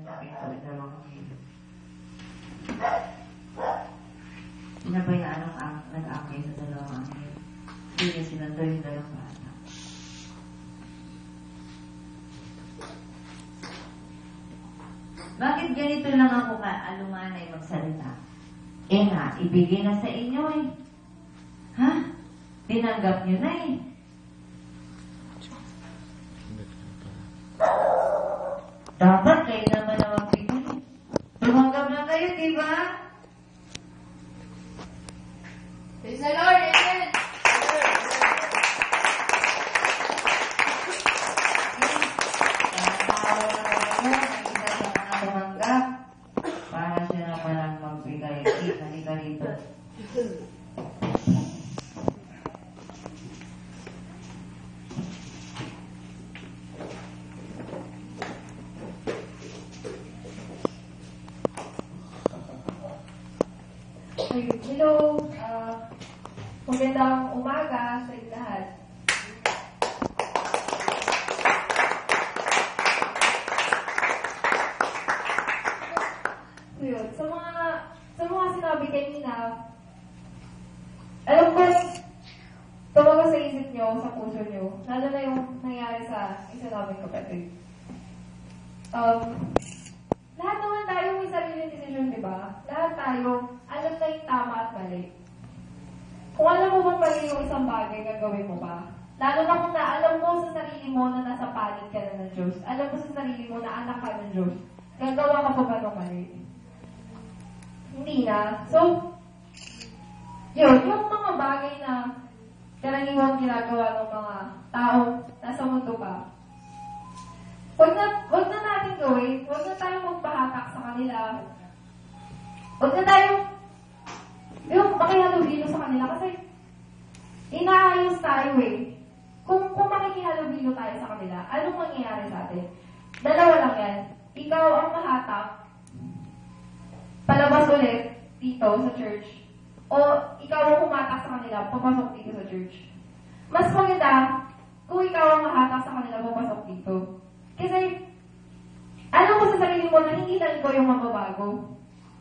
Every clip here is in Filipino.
pinto, dalawang kilo. Pinabayaan ang nag-angay sa dalawang angay. Hindi sinundo yung dalawang bata. Bakit ganito lang ako alumanay magsalita? Eh nga, ibigay na sa inyo eh. Ha? Tinanggap nyo na eh. Dapat kayo naman na magbigay. Tumanggap na kayo, di ba? Praise the Lord, amen! Para siya naman ang magbigay. Halika rito. Hello, magandang umaga sa inyo lahat. So yun, sa mga sinabi kanina, alam ko, tumaga sa isip nyo, sa puso nyo, lalo na yung nangyari sa isa namin kapatid. Lahat naman tayo may sariling decision, di ba? Lahat tayo, alam na yung tama at mali. Kung alam mo bang mali yung isang bagay, gagawin mo ba? Lalo na kung alam mo sa sarili mo na nasa panig ka na ng Diyos. Alam mo sa sarili mo na anak ka ng Diyos. Gagawa ka pa ba ng mali? Hindi na. So, yun, yung mga bagay na karaniwang ginagawa ng mga tao nasa mundo pa, Huwag na natin gawin. Huwag na tayong magpahatak sa kanila. Huwag na tayong makihalubilo sa kanila kasi inaayos tayo eh. Kung makikihalubilo tayo sa kanila, anong mangyayari sa atin? Dalawa lang yan. Ikaw ang mahatak, palabas ulit dito sa church, o ikaw ang humatak sa kanila, papasok dito sa church. Mas maganda kung ikaw ang mahatak sa kanila, papasok dito. Kasi, alam mo sa sarili mo na hindi lang ikaw yung mababago.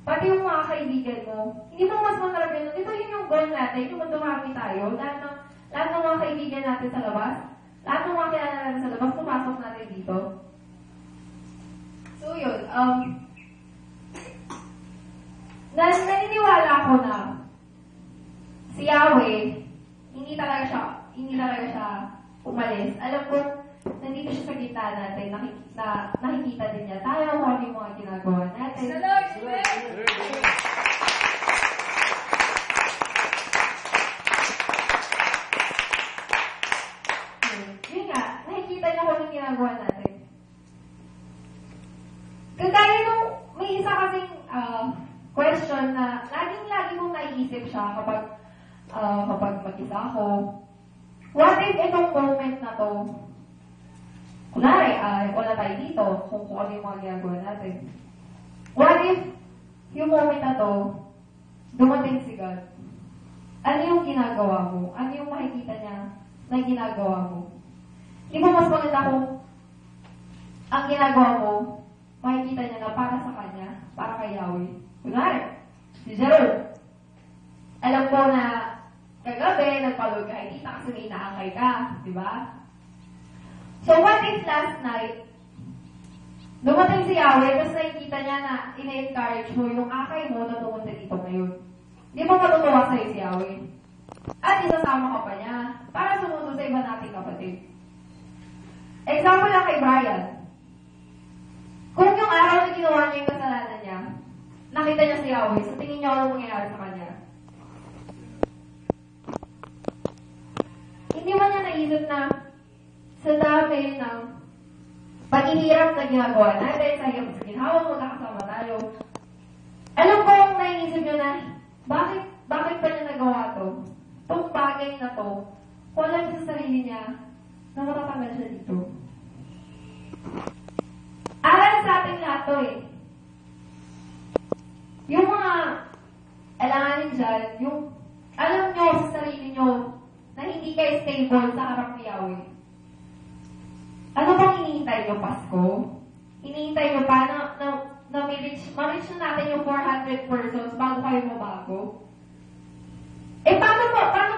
Pati yung mga kaibigan mo, hindi mo mas masarap yun. Ito yun yung goal natin, yung dumami tayo. Lahat ng mga kaibigan natin sa labas, lahat ng mga kilala natin sa labas, pumasok natin dito. So yun, naniniwala ko na si Yahweh, hindi talaga siya umalis. Alam ko, nandito siya sa gitna natin, nakikita din niya tayo kung ano yung mga ginagawa natin. Yun nga, nakikita niya kung ano yung ginagawa natin. Kagaya nung may isa kasing question na lagi mong naiisip siya kapag mag-isa ako. What if itong moment na to, kunwari, wala tayo dito, kung ano yung mga ginagawa natin. What if yung moment na to, dumating si God? Ano yung ginagawa mo? Ano yung makikita niya na ginagawa mo? Di ba mas maganda kung ang ginagawa mo, makikita niya na para sa kanya, para kay Yahweh. Kunwari, si Gerald, alam ko na kagabi, nagpalog ka, hindi kasi may inaangay ka, di ba? So, what if last night, dumating si Yahweh, tapos nakikita niya na ina-encourage mo yung akay mo na pumunta dito ngayon. Di ba matutuwa sa'yo si Yahweh? At isasama ka pa niya para sumunod sa iba nating kapatid. Example lang kay Brian. Kung yung araw na ginawa niya yung kasalanan niya, nakita niya si Yahweh, so tingin niya ano mangyayari sa kanya. Hindi ba niya naisip na sa dami ng paghihirap na ginagawa natin, sa ginhawang magkakasama tayo, alam ko kung naisip niyo na, bakit pa niya nagawa to? Itong bagay na to, kung alam sa sarili niya, na matatanggal siya dito. Aral sa ating lahat to eh. Yung mga alanganin dyan, yung alam nyo sa sarili nyo na hindi kayo stable sa harap ni Yahweh. Ano bang hinihintay nyo, Pasko? Hinihintay nyo pa na ma-reach na natin yung 400 persons bago kayo mabago. Eh, paano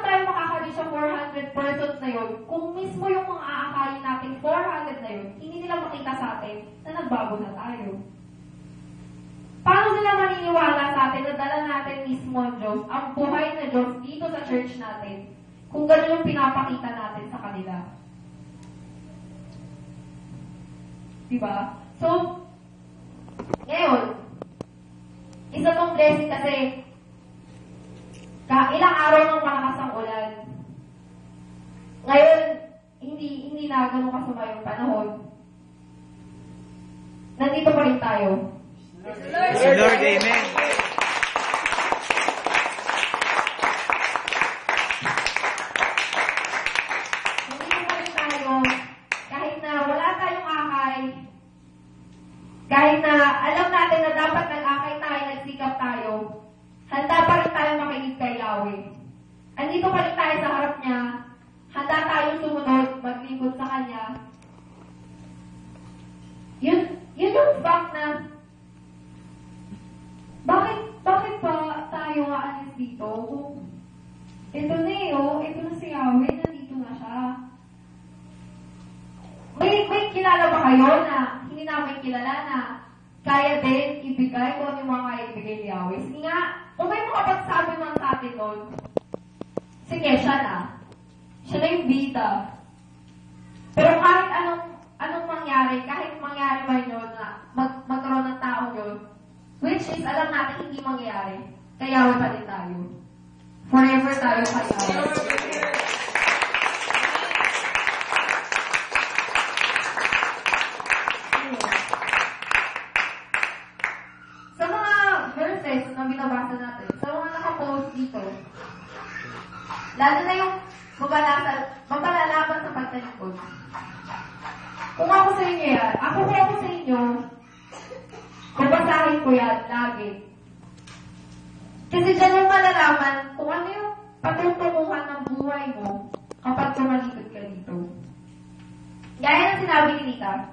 tayo makaka-reach sa 400 persons na yun kung mismo yung mga aakayin natin 400 na yun, hindi nila makita sa atin na nagbago na tayo? Paano sila maniniwala sa atin na dala natin mismo ang Diyos, ang buhay na Diyos dito sa church natin, kung gano'n yung pinapakita natin sa kanila? Diba? So, ngayon, isa tong blessing kasi, ilang araw nang malakas ang ulan. Ngayon, hindi na ganun kasama yung panahon. Nandito pa rin tayo. Lord, amen. Nandito pa rin tayo, kahit na wala tayong akay, kahit na alam natin na dapat nag-akay tayo, nagsikap tayo, handa pa rin tayo makinig kay Yahweh. Andito pa rin tayo sa harap niya, handa tayong sumunod, maglingkod sa Kanya. Yun yung fact na, bakit pa tayo aalis dito? Ito na ito na si Yahweh, nandito na siya. May kilala ba kayo na hindi namin kilala na kaya din ibigay kung ano yung mga kaya ibigay ni Yahweh? Sige nga, kung may makapagsabi man sa atin nun, sige, siya na. Siya na yung bida. Pero kahit anong mangyari, kahit mangyari man yun na magkaroon ng taong yun, which is alam natin hindi mangyari, kay Yahweh pa din tayo. Forever tayo kay Yahweh. Sa mga verses na binabasa natin, sa mga nakapost dito, lalo na yung maglalaban sa pagtalikod. Kung ako sa inyo yan, ako sa inyo, babasahin ko yan lagi. Kasi dyan yung malalaman kung ano yung patutunguhan ng buhay mo kapag tumalikod ka dito. Gaya ng sinabi ni Nita,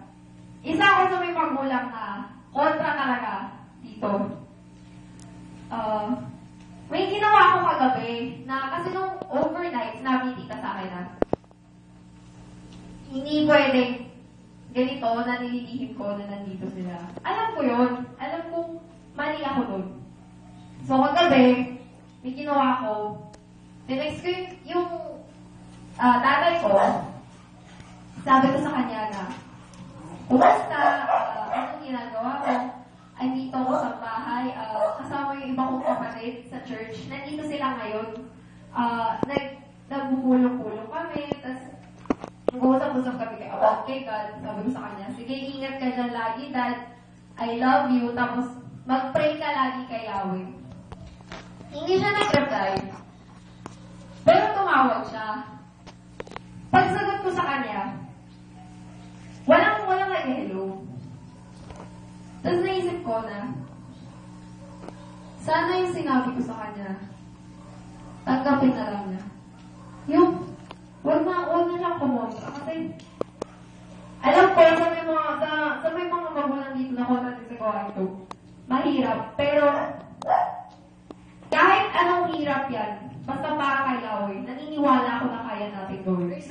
isa ako sa may magulang na kontra talaga dito. May ginawa ako kagabi na kasi nung overnight, sinabi ni Tita sa akin na hindi pwedeng ganito na nililihim ko na nandito sila. Alam ko yun. Alam kong mali ako dun. So, kagabi, may ginawa ko. Tinext ko yung tatay ko. Sabi ko sa kanya na, kumusta? Anong ginagawa ko? Ay, dito ako sa bahay. Kasama yung iba kong kapatid sa church. Nandito sila ngayon. Nagbubulong-bulong kami. Tapos, nag-uusap-usap kami kay God. Sabi ko sa kanya, sige, ingat ka dyan lagi, Dad. I love you. Tapos, mag-pray ka lagi kay Yahweh. Hindi siya nag-reply. Pero tumawag siya. Pagsagot ko sa kanya, walang nag-hello. Tapos naisip ko na, sana yung sinabi ko sa kanya, tanggapin na lang niya. Yung, huwag na siyang kumontra. Kasi, alam ko, sa may mga magulang dito na kontra sa gawa ito, mahirap. Pero, kahit anong hirap yan, basta para kay Yahweh, naniniwala ako na kaya natin gawin.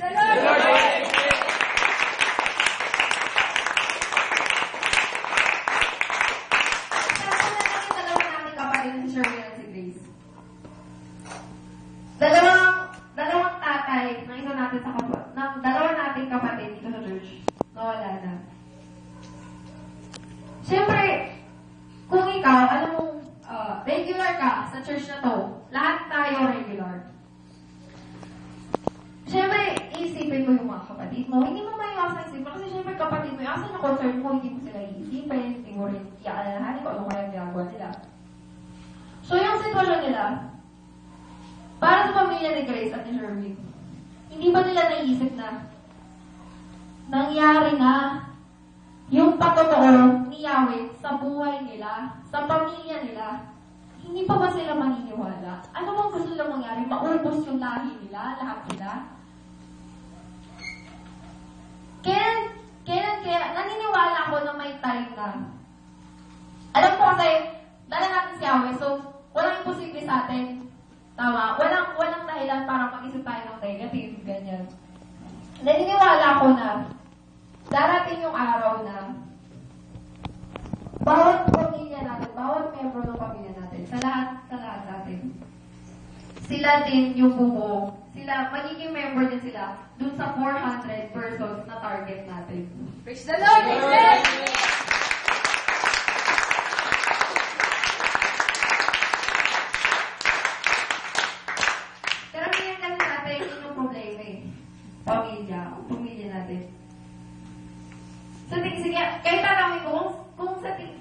Dalawang tatay ng isa natin sa kapatid, ng dalawa nating kapatid dito sa church, nawala na. Siyempre, kung ikaw, alam mo, regular ka sa church na to, lahat tayo regular. Siyempre, isipin mo yung mga kapatid mo. Hindi mo maiwasan isipin kasi siyempre kapatid mo, yung asa na concern mo, hindi mo sila iisipin, hindi mo rin iaalalahanin kung ano kaya ginagawa nila. So, yung sitwasyon nila, para sa pamilya ni Grace at ni Sherwin, hindi ba nila naisip na nangyari na yung patotoo ni Yahweh sa buhay nila, sa pamilya nila? Hindi pa ba sila maniniwala? Ano bang gusto nila mangyari? Maubos yung lahi nila, lahat nila? Kaya naniniwala ako na may time na, alam ko kasi kasi, dala natin si Yahweh, so, walang imposible sa atin. Tama? Walang dahilan para mag-isip tayo ng negative, ganyan. Naniniwala ko na, darating yung araw na, bawat pamilya natin, bawat membro ng pamilya natin, sa lahat natin, sila din yung bubuo. Sila, magiging member din sila dun sa 400 persons na target natin. Praise the Lord! Amen! Pero ngayon kasi natin, yun yung problema eh. Pamilya natin. So, sige, kayo tanongin ko,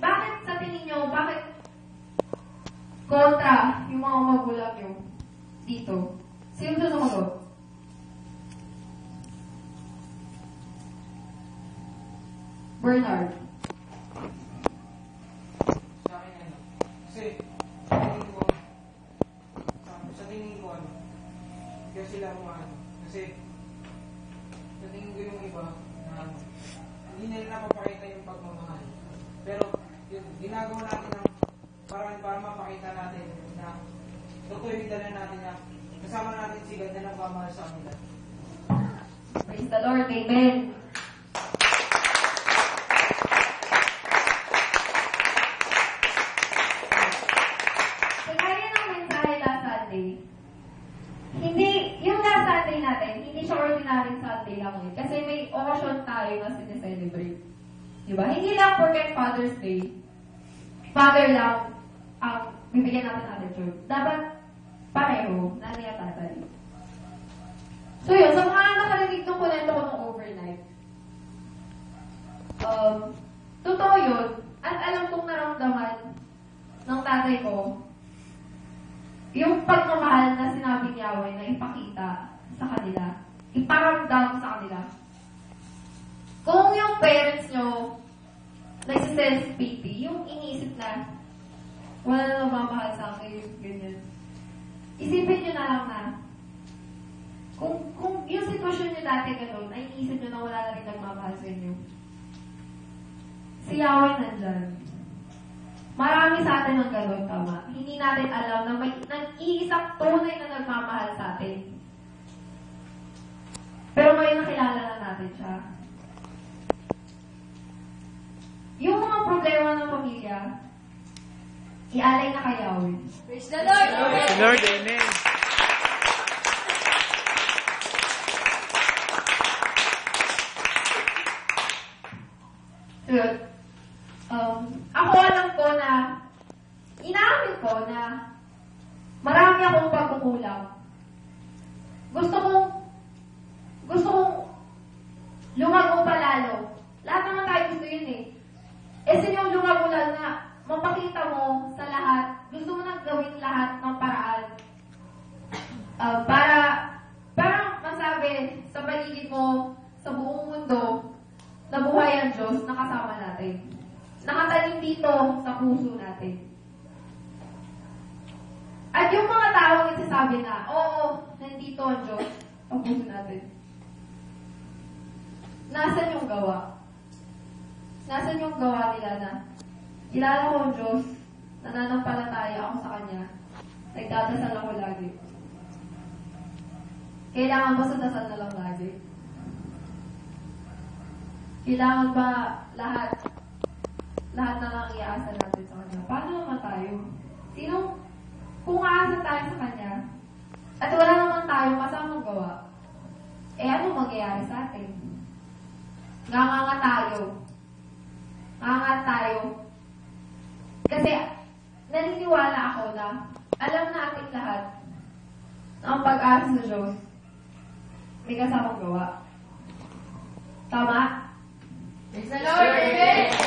bakit sa tingin nyo, bakit kontra yung mga magulang nyo dito? Sino susunod? Bernard. Sa akin ano. Kasi, sa tingin ko ano. Kaya sila ano. Kasi, sa tingin ko yung iba na hindi nila napapakita yung pagmamahal. Pero, yun, ginagawa natin ng parang para mapakita natin na totoo yung dala natin na kasama natin si God na nagmamahal sa kanila. Praise the Lord. Amen. So, kaya ng mensahe last Sunday, yung last Sunday natin, hindi siya ordinary Sunday lang yun. Kasi may occasion tayo na sineselebrate. Diba? Hindi lang porket Father's Day, Father lang ang bibigyan natin attitude. Dapat pareho, nanay at tatay. So yun, sa mga nakarinig ng kwento ko nung overnight, totoo yun, at alam kong naramdaman ng tatay ko, yung pagmamahal na sinabi ni Yahweh na ipakita sa kanila, iparamdam sa kanila. Kung yung parents nyo, nagsiself-pity, yung iniisip na, wala na mamahal sa akin, ganyan. Isipin nyo na lang na, kung yung sitwasyon nyo dati ganun, ay iniisip nyo na wala na rin nagmamahal sa inyo. Si Yahweh nandyan. Marami sa atin ang ganun, tama. Hindi natin alam na may nag-iisang tunay na nagmamahal sa atin. Pero ngayon nakilala na natin siya. Yung mga problema ng pamilya, ialay na kay Yahweh. Praise the Lord! Praise the Lord, amen. So, ako alam ko na, inaamin ko na marami akong pagkukulang. Gusto kong lumago pa lalo. Lahat naman tayo gusto yun eh. Sino yung lumago lang na mapakita mo sa lahat, gusto mo nang gawin lahat ng paraan para masabi sa paligid mo, sa buong mundo, na buhay ang Diyos na kasama natin. Nakatanim dito sa puso natin. At yung mga tao nagsasabi na, oo, nandito ang Diyos sa puso natin. Nasaan yung gawa? Nasaan yung gawa nila na kilala ko ang Diyos, nananampalataya ako sa Kanya, nagdadasal ako lagi. Kailangan ba sa dasal na lang lagi? Kailangan ba lahat na lang iaasa natin sa Kanya? Paano naman tayo? Kung aasa tayo sa Kanya, at wala naman tayong kasamang gawa, ano mangyayari sa atin? Nganga tayo. Kasi, naniniwala ako na alam natin lahat na ang pag-asa sa Diyos may kasamang gawa. Tama? Praise the Lord! Amen!